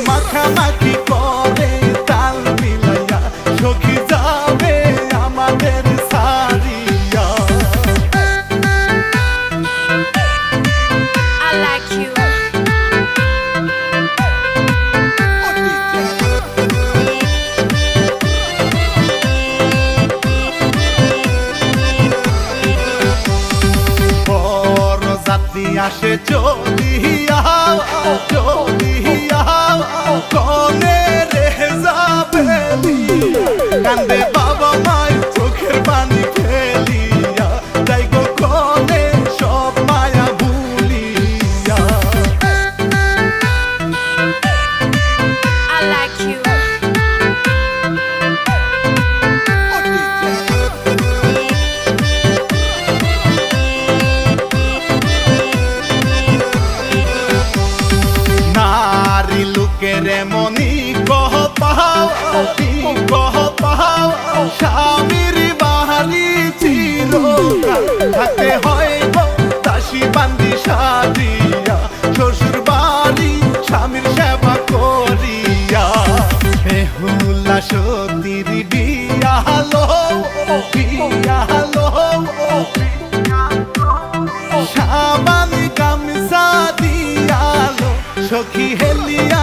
মাখামাখি করে তাল মিলাইয়া সখী যাবে আমাদের সারিয়া। I like you. বড় যাত্রী আসে চলিয়া চলিয়া কনে রে যাবে কান্দে বাবা মাই চোখের পানি ফেলিয়া যাই গো কনে সব মায়া ভুলিয়া। I like you. নারী লোকের মনি কহ পাও স্বামীর বাহারি চিরকাল থাকতে হয় দাসী বান্দি সাজিয়া শ্বশুর বাড়ি স্বামীর সেবা করিয়া। বেহুলা সতীর বিয়া হলো সাবান গামছা দিয়ালো সখী হেলিয়া